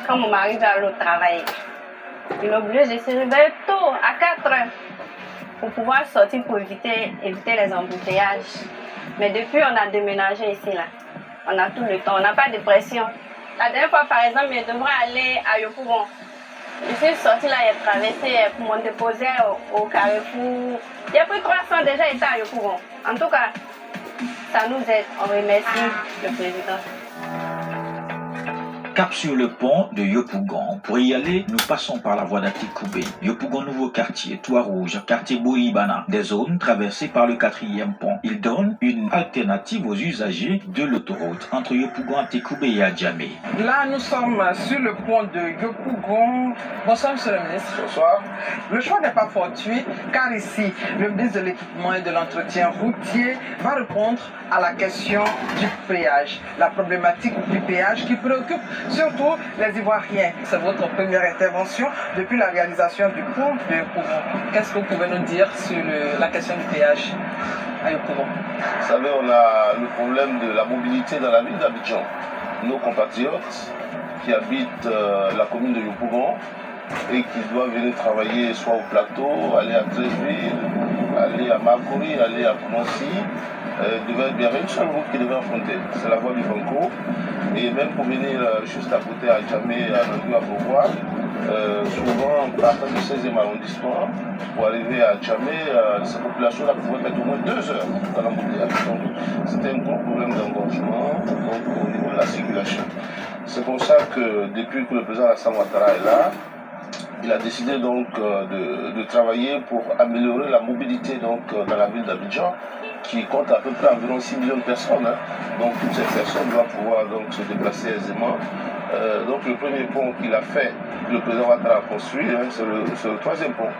Quand mon mari va aller au travail, il est obligé de se réveiller tôt, à 4 heures, pour pouvoir sortir pour éviter les embouteillages. Mais depuis on a déménagé ici, là, on a tout le temps, on n'a pas de pression. La dernière fois, par exemple, je devrais aller à Yopougon. Je suis sortie là, j'ai traversé pour me déposer au Carrefour. J'ai pris 300 déjà, j'étais à Yopougon. En tout cas, ça nous aide. On remercie le président. Cap sur le pont de Yopougon. Pour y aller, nous passons par la voie d'Atikoubé. Yopougon Nouveau Quartier, Toit Rouge, quartier Bouibana. Des zones traversées par le 4e pont. Il donne une alternative aux usagers de l'autoroute entre Yopougon, Atikoubé et Adjamé. Là, nous sommes sur le pont de Yopougon. Bonsoir, monsieur le ministre. Bonsoir. Le choix n'est pas fortuit, car ici, le ministre de l'équipement et de l'entretien routier va répondre à la question du péage. La problématique du péage qui préoccupe surtout les Ivoiriens. C'est votre première intervention depuis la réalisation du pont de Yopougon. Qu'est-ce que vous pouvez nous dire sur la question du péage à Yopougon? Vous savez, on a le problème de la mobilité dans la ville d'Abidjan. Nos compatriotes qui habitent la commune de Yopougon et qui doivent venir travailler soit au plateau, aller à Tréville, aller à Makori, aller à Koumansi, il y avait une seule route qui devait affronter, c'est la voie du Banco. Et même pour venir juste à côté à Djamé, à Nangu, à Beauvoir, souvent en partant du 16e arrondissement, pour arriver à Djamé, ces populations-là pouvaient mettre au moins 2 heures dans l'embouteillage. Donc c'était un gros problème d'engorgement au niveau de la circulation. C'est pour ça que depuis que le président Alassane Ouattara est là, il a décidé donc de travailler pour améliorer la mobilité donc, dans la ville d'Abidjan, qui compte à peu près environ 6 millions de personnes. Donc toutes ces personnes doivent pouvoir donc, se déplacer aisément. Donc le premier pont qu'il a fait, le président Ouattara a construit, c'est le 3e pont,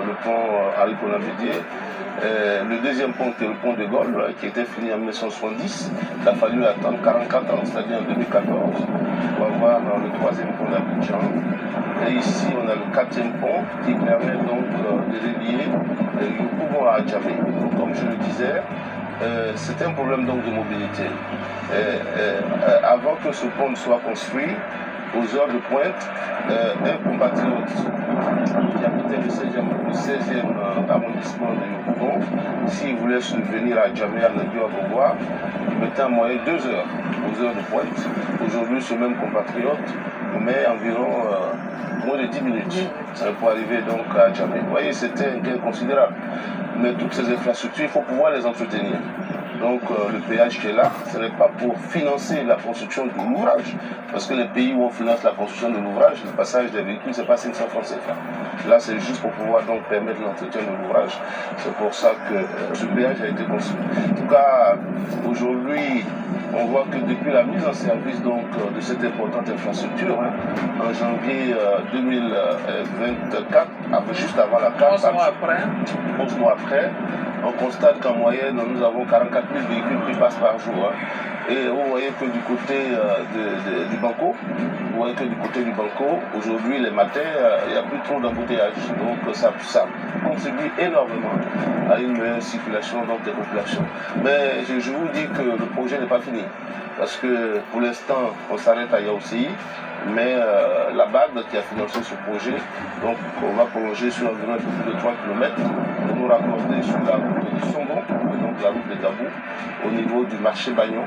le pont Henri Konan-Bédié. Le 2e pont qui est le pont de Gaulle, qui était fini en 1970. Il a fallu attendre 44 ans, c'est-à-dire en 2014, pour avoir le 3e pont d'Abidjan. Et ici, on a le 4e pont qui permet donc de relier Yopougon à Adjamé. Comme je le disais, c'est un problème donc de mobilité. Avant que ce pont ne soit construit, aux heures de pointe, un compatriote qui habitait le 16e arrondissement de Yopougon, s'il voulait venir à Djamé, à Nangu, à Beauvoir, il mettait en moyenne 2 heures aux heures de pointe. Aujourd'hui, ce même compatriote met environ moins de 10 minutes pour arriver donc à Djamé. Vous voyez, c'était un gain considérable. Mais toutes ces infrastructures, il faut pouvoir les entretenir. Donc le péage qui est là, ce n'est pas pour financer la construction de l'ouvrage, parce que les pays où on finance la construction de l'ouvrage, le passage des véhicules, c'est pas 500 francs CFA. Là, c'est juste pour pouvoir donc permettre l'entretien de l'ouvrage. C'est pour ça que ce péage a été construit. En tout cas, aujourd'hui, on voit que depuis la mise en service donc, de cette importante infrastructure, en janvier 2024, juste avant la carte, 11 mois après, on constate qu'en moyenne, nous avons 44 000 véhicules qui passent par jour. Et vous voyez que du côté du Banco, aujourd'hui, les matins, il n'y a plus trop d'embouteillage. Donc ça contribue énormément à une meilleure circulation donc, des populations. Mais je vous dis que le projet n'est pas fini. Parce que pour l'instant, on s'arrête à Yaoussi, mais la BAD qui a financé ce projet, donc on va prolonger sur environ un peu plus de 3 km pour nous raccorder sur la route de Songon, donc la route de Dabou, au niveau du marché Bagnon.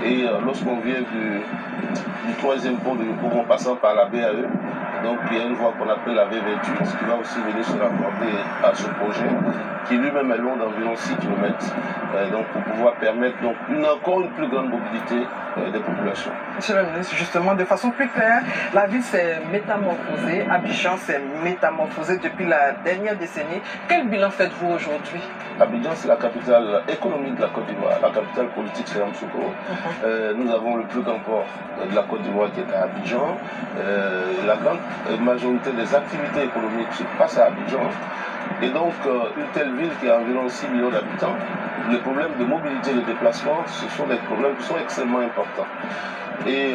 Et lorsqu'on vient du 3e pont de Yopougon passant par la BAE, donc il y a une voie qu'on appelle la V28 qui va aussi venir se raccorder à ce projet, qui lui-même est long d'environ 6 km, donc pour pouvoir permettre donc, encore une plus grande mobilité des populations. Monsieur le ministre, justement, de façon plus claire, la ville s'est métamorphosée, Abidjan s'est métamorphosée depuis la dernière décennie. Quel bilan faites-vous aujourd'hui? Abidjan, c'est la capitale économique de la Côte d'Ivoire, la capitale politique, c'est Yamoussoukro. Nous avons le plus grand port de la Côte d'Ivoire qui est à Abidjan. La grande majorité des activités économiques se passent à Abidjan. Et donc, une telle ville qui a environ 6 millions d'habitants, les problèmes de mobilité et de déplacement, ce sont des problèmes qui sont extrêmement importants. Et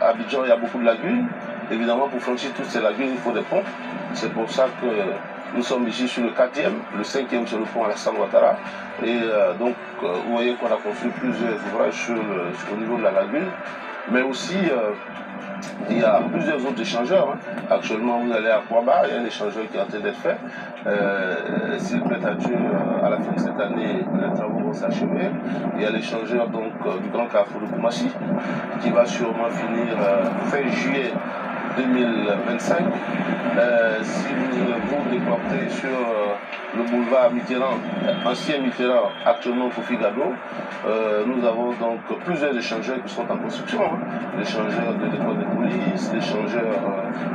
à Abidjan, il y a beaucoup de lagunes. Évidemment, pour franchir toutes ces lagunes, il faut des ponts. C'est pour ça que nous sommes ici sur le 4e, le 5e sur le pont Alassane Ouattara. Et donc, vous voyez qu'on a construit plusieurs ouvrages au niveau de la lagune. Mais aussi, il y a plusieurs autres échangeurs. Hein. Actuellement, vous allez à Kouaba, il y a un échangeur qui est en train d'être fait. S'il plaît à Dieu, à la fin de cette année, les travaux vont s'achever. Il y a l'échangeur du Grand Carrefour de Koumassi, qui va sûrement finir fin juillet 2025. Si vous déportez sur le boulevard Mitterrand, ancien Mitterrand, actuellement Kofi Gado, nous avons donc plusieurs échangeurs qui sont en construction. Hein. L'échangeur de l'école de police, l'échangeur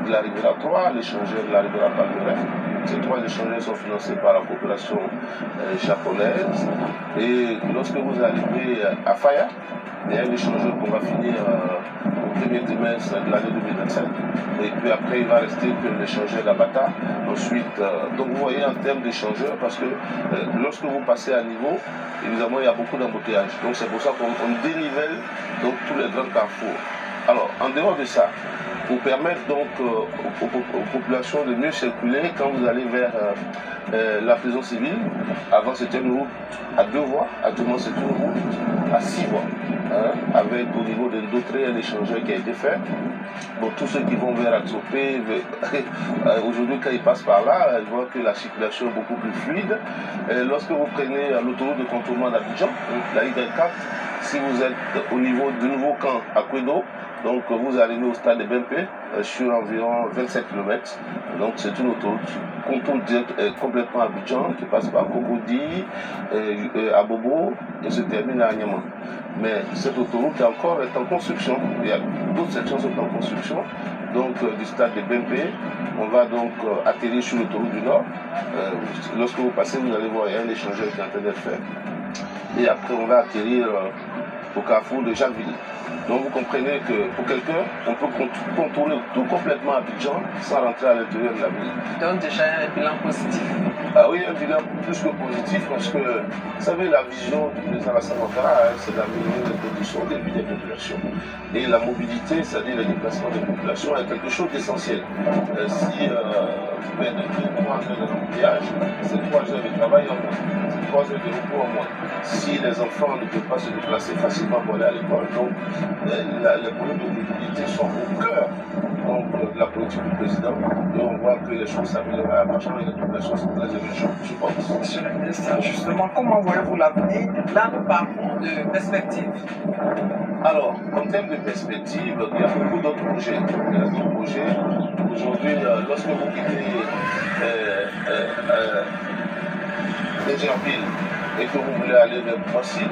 de la Riviera 3, l'échangeur de la Riviera Palmeraie. Ces trois échangeurs sont financés par la coopération japonaise. Et lorsque vous arrivez à Faya, il y a un échangeur qu'on va finir au premier trimestre de l'année 2025. Et puis après, il va rester que l'échangeur d'Abata. Ensuite, donc vous voyez en termes d'échangeurs, parce que lorsque vous passez à niveau, évidemment, il y a beaucoup d'embouteillages. Donc c'est pour ça qu'on dénivelle donc, tous les grands carrefours. Alors, en dehors de ça, pour permettre donc aux populations de mieux circuler quand vous allez vers la prison civile, avant c'était une route à 2 voies, actuellement c'est une route à 6 voies, hein, avec au niveau de l'Autré un échangeur qui a été fait. Donc tous ceux qui vont vers Atsopé, aujourd'hui quand ils passent par là, ils voient que la circulation est beaucoup plus fluide. Et lorsque vous prenez l'autoroute de contournement d'Abidjan, la Y4, si vous êtes au niveau du nouveau camp à Kwedo, donc vous arrivez au stade de BMP sur environ 27 km. Donc c'est une autoroute qui contourne complètement Abidjan, qui passe par Kogodi, Abobo et se termine à Anyama. Mais cette autoroute est en construction. Il y a d'autres sections qui sont en construction. Donc du stade de BMP, on va donc atterrir sur l'autoroute du Nord. Lorsque vous passez, vous allez voir, il y a un échangeur qui est en train d'être fait. Et après, on va atterrir au carrefour de Jacquesville. Donc vous comprenez que pour quelqu'un, on peut contourner tout complètement Abidjan sans rentrer à l'intérieur de la ville. Donc déjà un bilan positif. Ah oui, un bilan plus que positif parce que, vous savez, la vision du président Alassane Ouattara, c'est d'améliorer les conditions de vie des populations. Et la mobilité, c'est-à-dire le déplacement des populations, est quelque chose d'essentiel. Si vous faites 2 ou 3 heures d'embouteillage, c'est 3 heures de travail en moins, c'est 3 heures de repos en moins. Si les enfants ne peuvent pas se déplacer facilement pour aller à l'école, donc les problèmes de mobilité sont au cœur de la politique du président et on voit que les choses s'améliorent à Abidjan et les populations sont très émergentes, je pense. Monsieur le ministre, justement, comment voyez-vous l'avenir? Là, nous parlons de perspectives. Alors, en termes de perspectives, il y a beaucoup d'autres projets. Il y a d'autres projets. Aujourd'hui, lorsque vous quittez Gerville et que vous voulez aller vers Poissy,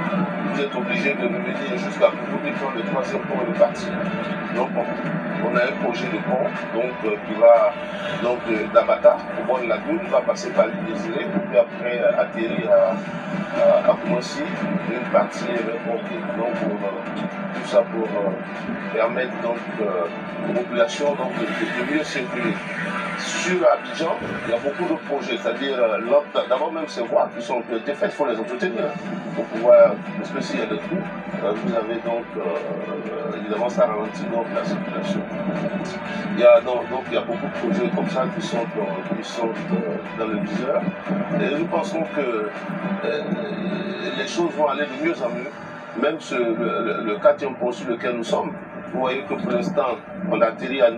vous êtes obligé de revenir jusqu'à Koukoudi, prendre le 3e pont et repartir. Donc, on a un projet de pont qui va d'Abata au bord de la Lagune, va passer par l'île Désirée, puis après atterrir à Koumassi, une partie vers Pompier. Donc, tout ça pour permettre aux populations de mieux circuler. Sur Abidjan, il y a beaucoup de projets, c'est-à-dire d'abord même ces voies qui sont faites, il faut les entretenir pour pouvoir, parce que s'il y a des trous, vous avez donc, évidemment ça ralentit donc la circulation. Il y a beaucoup de projets comme ça qui sont dans le viseur et nous pensons que les choses vont aller de mieux en mieux, même le 4e pont sur lequel nous sommes. Vous voyez que pour l'instant, on atterrit au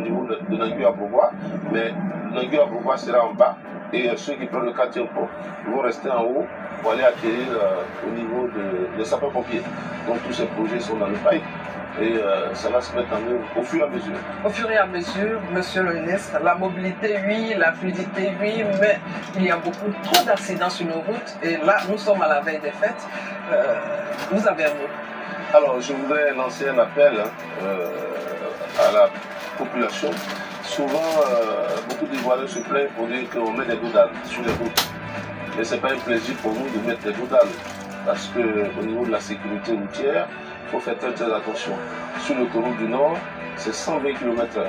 niveau de Nangui-à-Bourgois, mais Nangui-à-Bourgois sera en bas et ceux qui prennent le 4e pont vont rester en haut pour aller atterrir au niveau des sapeurs-pompiers. Donc tous ces projets sont dans le pipe et ça va se mettre en œuvre au fur et à mesure. Au fur et à mesure, monsieur le ministre, la mobilité, oui, la fluidité, oui, mais il y a beaucoup trop d'accidents sur nos routes et là, nous sommes à la veille des fêtes. Vous avez un mot. Alors, je voudrais lancer un appel à la population. Souvent, beaucoup d'Ivoiriens se plaignent pour dire qu'on met des godales sur les routes. Mais ce n'est pas un plaisir pour nous de mettre des godales, parce qu'au niveau de la sécurité routière, il faut faire très attention. Sur l'autoroute du Nord, c'est 120 km/h.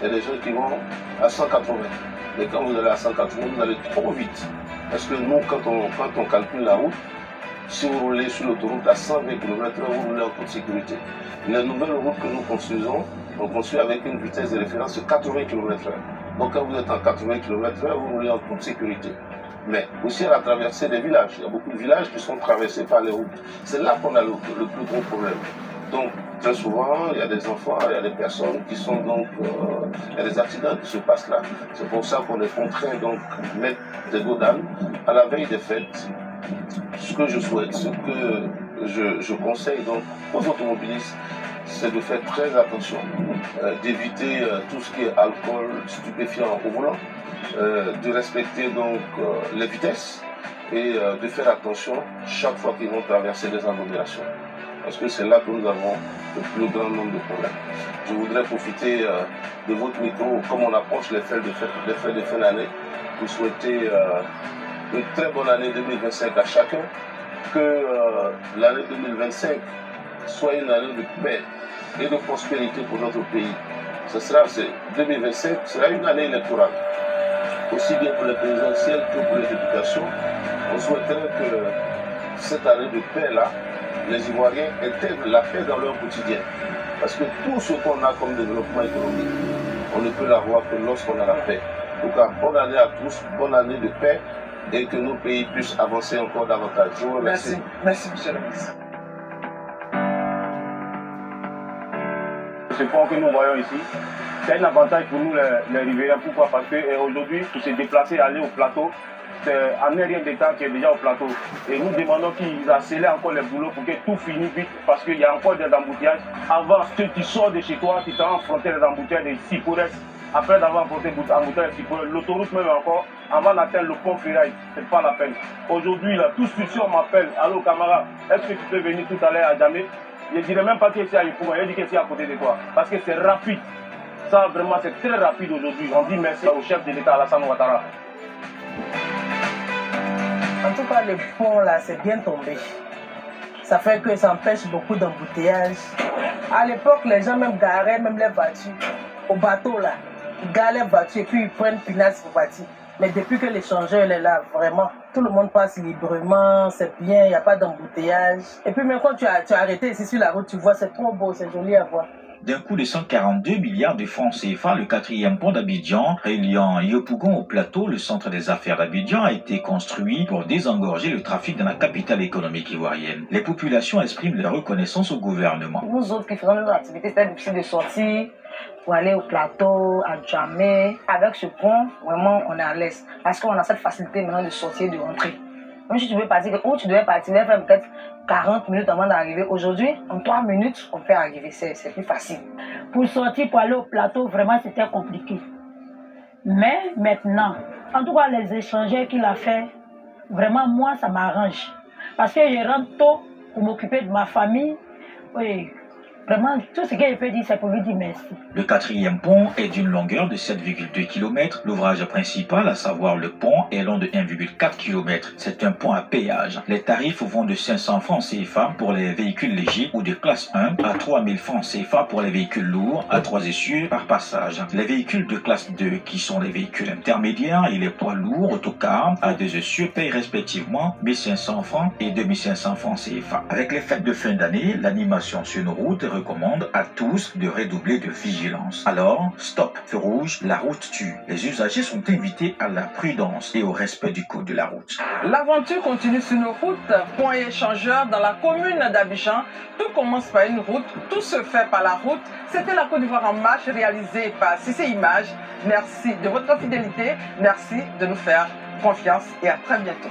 Il y a des gens qui vont à 180. Mais quand vous allez à 180, vous allez trop vite. Parce que nous, quand on calcule la route, si vous roulez sur l'autoroute à 120 km/h, vous roulez en toute sécurité. Les nouvelles routes que nous construisons, on construit avec une vitesse de référence de 80 km/h. Donc quand vous êtes en 80 km/h, vous roulez en toute sécurité. Mais aussi à la traversée des villages. Il y a beaucoup de villages qui sont traversés par les routes. C'est là qu'on a le plus gros problème. Donc très souvent, il y a des enfants, il y a des personnes qui sont donc... il y a des accidents qui se passent là. C'est pour ça qu'on est contraint donc de mettre des dos d'âne à la veille des fêtes. Ce que je souhaite, ce que je conseille donc aux automobilistes, c'est de faire très attention, d'éviter tout ce qui est alcool, stupéfiant au volant, de respecter donc les vitesses et de faire attention chaque fois qu'ils vont traverser les agglomérations. Parce que c'est là que nous avons le plus grand nombre de problèmes. Je voudrais profiter de votre micro, comme on approche les fêtes de fin d'année, pour souhaiter une très bonne année 2025 à chacun, que l'année 2025 soit une année de paix et de prospérité pour notre pays. 2025 sera une année électorale, aussi bien pour les présidentielles que pour les députations. On souhaiterait que cette année de paix-là, les Ivoiriens intègrent la paix dans leur quotidien. Parce que tout ce qu'on a comme développement économique, on ne peut l'avoir que lorsqu'on a la paix. Donc, bonne année à tous, bonne année de paix et que nos pays puissent avancer encore davantage. Je vous remercie. Merci, monsieur le ministre. Ce pont que nous voyons ici, c'est un avantage pour nous les riverains. Pourquoi? Parce qu'aujourd'hui, pour se déplacer, aller au plateau, c'est un aérien d'État qui est déjà au plateau. Et nous demandons qu'ils accélèrent encore les boulots pour que tout finisse vite, parce qu'il y a encore des embouteillages. Avant, si tu sors de chez toi, tu t'as affronté les embouteillages de Sipores. Après d'avoir affronté les embouteillages de Sipores, l'autoroute même encore, avant d'atteindre le pont Ferraille, c'est pas la peine. Aujourd'hui, là, tout ce on m'appelle, allô camarade, est-ce que tu peux venir tout à l'heure à Djamé? Je ne dirais même pas que c'est à Yopougon, je dis que c'est à côté de toi. Parce que c'est rapide. Ça, vraiment, c'est très rapide aujourd'hui. On dit merci au chef de l'État, Alassane Ouattara. En tout cas, le pont là, c'est bien tombé. Ça fait que ça empêche beaucoup d'embouteillages. À l'époque, les gens même garaient même les voitures au bateau là. Ils garent les voitures et puis ils prennent pinasse pour voiture. Mais depuis que l'échangeur est là, vraiment, tout le monde passe librement, c'est bien, il n'y a pas d'embouteillage. Et puis même quand tu as arrêté ici sur la route, tu vois, c'est trop beau, c'est joli à voir. D'un coût de 142 milliards de francs CFA, le 4e pont d'Abidjan, reliant Yopougon au plateau, le centre des affaires d'Abidjan, a été construit pour désengorger le trafic dans la capitale économique ivoirienne. Les populations expriment leur reconnaissance au gouvernement. Nous autres qui faisons nos activités, c'est difficile de sortir pour aller au plateau, à Djamé. Avec ce pont, vraiment, on est à l'aise. Parce qu'on a cette facilité maintenant de sortir et de rentrer. Même si tu veux partir, où tu devais partir, tu devais faire peut-être 40 minutes avant d'arriver. Aujourd'hui, en 3 minutes, on peut arriver. C'est plus facile. Pour sortir, pour aller au plateau, vraiment, c'était compliqué. Mais maintenant, en tout cas, les échangeurs qu'il a fait, vraiment, moi, ça m'arrange. Parce que je rentre tôt pour m'occuper de ma famille. Oui. Vraiment, tout ce que je peux dire, c'est pour lui dire merci. Le 4e pont est d'une longueur de 7,2 km. L'ouvrage principal, à savoir le pont, est long de 1,4 km. C'est un pont à péage. Les tarifs vont de 500 francs CFA pour les véhicules légers ou de classe 1 à 3000 francs CFA pour les véhicules lourds à 3 essieux par passage. Les véhicules de classe 2, qui sont les véhicules intermédiaires, et les poids lourds autocars à 2 essieux payent respectivement 1500 francs et 2500 francs CFA. Avec les fêtes de fin d'année, l'animation sur nos routes recommande à tous de redoubler de vigilance. Alors, stop, feu rouge, la route tue. Les usagers sont invités à la prudence et au respect du code de la route. L'aventure continue sur nos routes, pont et échangeur dans la commune d'Abidjan. Tout commence par une route, tout se fait par la route. C'était la Côte d'Ivoire en marche réalisée par CC Images. Merci de votre fidélité, merci de nous faire confiance et à très bientôt.